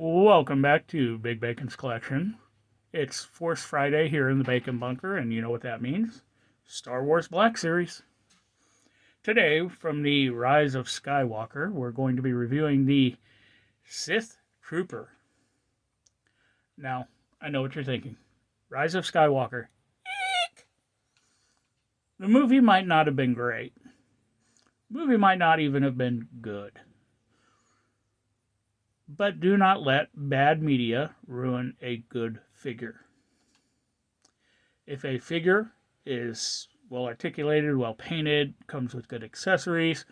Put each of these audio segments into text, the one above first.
Welcome back to Big Bacon's Collection. It's Force Friday here in the Bacon Bunker, and you know what that means. Star Wars Black Series. Today, from the Rise of Skywalker, we're going to be reviewing the Sith Trooper. Now, I know what you're thinking. Rise of Skywalker. Eek! The movie might not have been great. The movie might not even have been good. But do not let bad media ruin a good figure. If a figure is well articulated, well painted, comes with good accessories,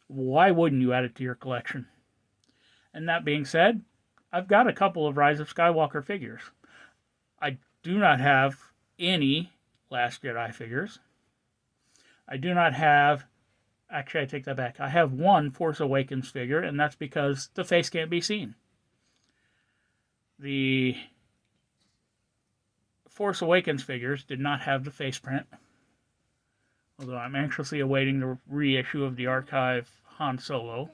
why wouldn't you add it to your collection? And that being said, I've got a couple of Rise of Skywalker figures. I do not have any Last Jedi figures. I do not have Actually, I take that back. I have one Force Awakens figure, and that's because the face can't be seen. The Force Awakens figures did not have the face print, although I'm anxiously awaiting the reissue of the archive Han Solo.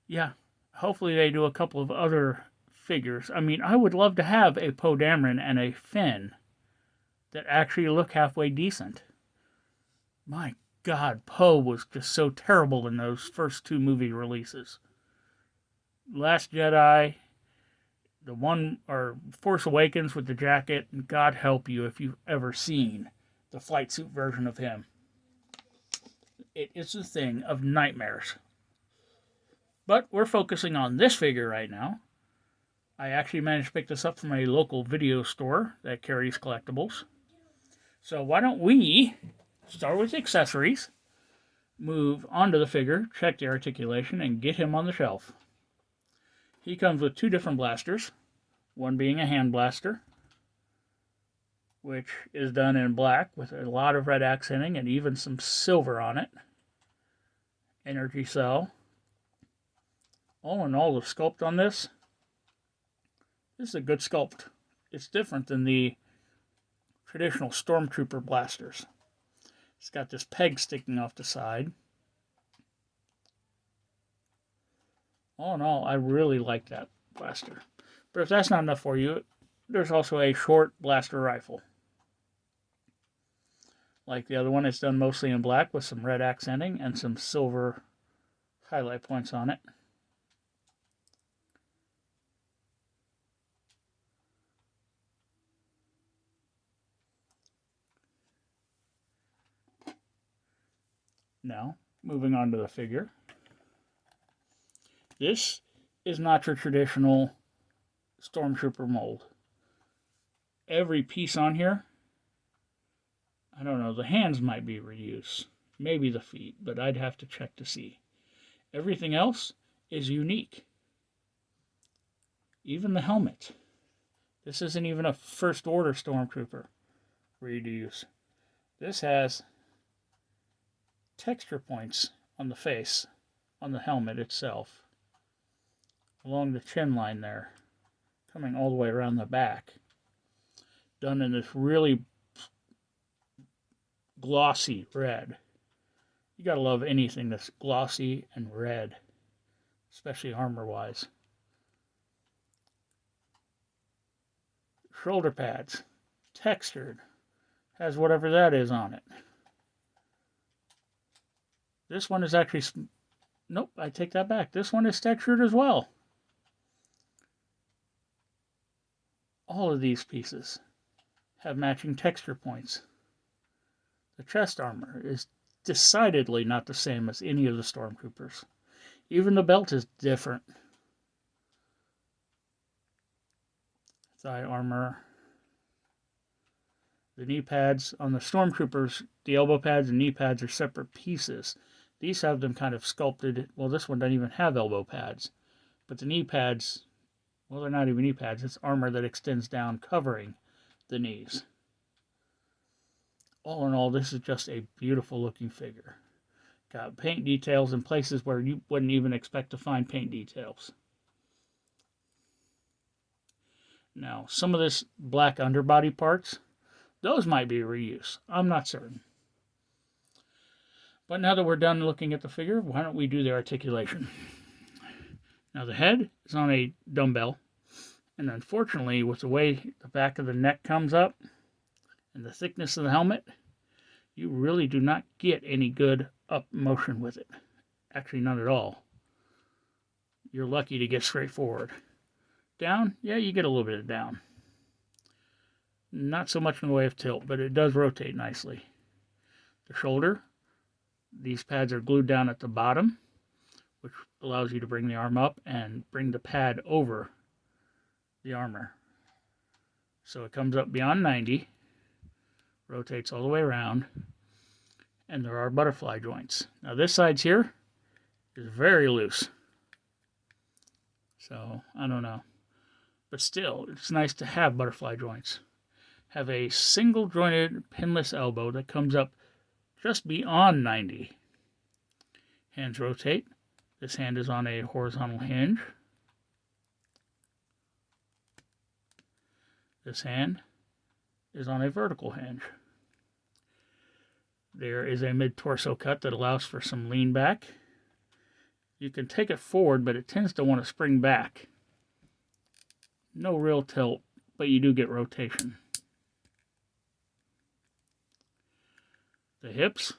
Yeah, hopefully they do a couple of other figures. I mean, I would love to have a Poe Dameron and a Finn that actually look halfway decent. My God, Poe was just so terrible in those first two movie releases. Last Jedi, the one, or Force Awakens with the jacket, and God help you if you've ever seen the flight suit version of him. It is a thing of nightmares. But we're focusing on this figure right now. I actually managed to pick this up from a local video store that carries collectibles. So why don't we start with accessories, move onto the figure, check the articulation, and get him on the shelf. He comes with two different blasters, one being a hand blaster, which is done in black with a lot of red accenting and even some silver on it. Energy cell. All in all, the sculpt on this is a good sculpt. It's different than the traditional Stormtrooper blasters. It's got this peg sticking off the side. All in all, I really like that blaster. But if that's not enough for you, there's also a short blaster rifle. Like the other one, it's done mostly in black with some red accenting and some silver highlight points on it. Now, moving on to the figure. This is not your traditional Stormtrooper mold. Every piece on here, I don't know, the hands might be reused. Maybe the feet, but I'd have to check to see. Everything else is unique. Even the helmet. This isn't even a First Order Stormtrooper reuse. This has texture points on the face, on the helmet itself, along the chin line there, coming all the way around the back, done in this really glossy red. You gotta love anything that's glossy and red, especially armor-wise. Shoulder pads, textured, has whatever that is on it. This one is actually, nope, I take that back. This one is textured as well. All of these pieces have matching texture points. The chest armor is decidedly not the same as any of the Stormtroopers. Even the belt is different. Thigh armor. The knee pads on the Stormtroopers, the elbow pads and knee pads are separate pieces. These have them kind of sculpted. Well, this one doesn't even have elbow pads. But the knee pads, well, they're not even knee pads. It's armor that extends down, covering the knees. All in all, this is just a beautiful looking figure. Got paint details in places where you wouldn't even expect to find paint details. Now, some of this black underbody parts, those might be reused. I'm not certain. But now that we're done looking at the figure, why don't we do the articulation? Now the head is on a dumbbell, and unfortunately, with the way the back of the neck comes up and the thickness of the helmet, you really do not get any good up motion with it. Actually, none at all. You're lucky to get straight forward. Down, yeah, you get a little bit of down. Not so much in the way of tilt, but it does rotate nicely. The shoulder, these pads are glued down at the bottom, which allows you to bring the arm up and bring the pad over the armor. So it comes up beyond 90, rotates all the way around, and there are butterfly joints. Now this side's here is very loose. So, I don't know. But still, it's nice to have butterfly joints. Have a single jointed pinless elbow that comes up just beyond 90. Hands rotate. This hand is on a horizontal hinge. This hand is on a vertical hinge. There is a mid-torso cut that allows for some lean back. You can take it forward, but it tends to want to spring back. No real tilt, but you do get rotation. The hips,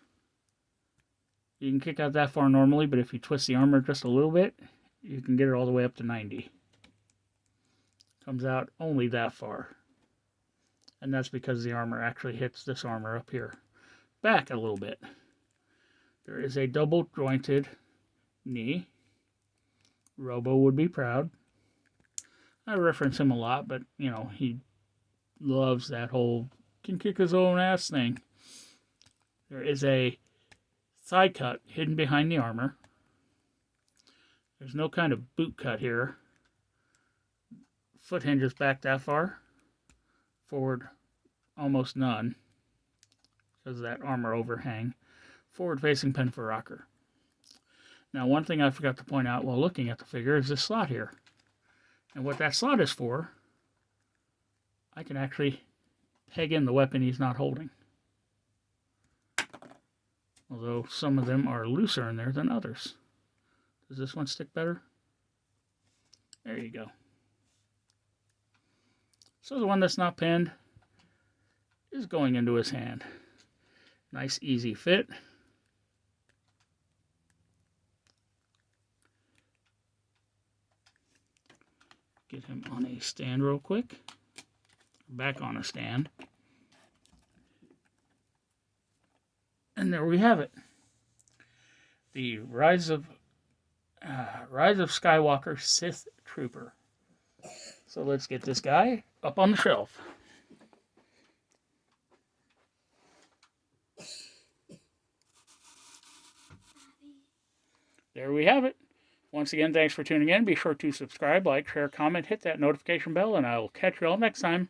you can kick out that far normally, but if you twist the armor just a little bit, you can get it all the way up to 90. Comes out only that far. And that's because the armor actually hits this armor up here. Back a little bit. There is a double jointed knee. Robo would be proud. I reference him a lot, but, you know, he loves that whole can kick his own ass thing. There is a thigh cut hidden behind the armor. There's no kind of boot cut here. Foot hinges back that far. Forward, almost none, because of that armor overhang. Forward-facing pin for rocker. Now, one thing I forgot to point out while looking at the figure is this slot here. And what that slot is for, I can actually peg in the weapon he's not holding. Although some of them are looser in there than others. Does this one stick better? There you go. So the one that's not pinned is going into his hand. Nice, easy fit. Get him on a stand real quick. Back on a stand. And there we have it. The Rise of Skywalker Sith Trooper. So let's get this guy up on the shelf. There we have it. Once again, thanks for tuning in. Be sure to subscribe, like, share, comment, hit that notification bell, and I will catch you all next time.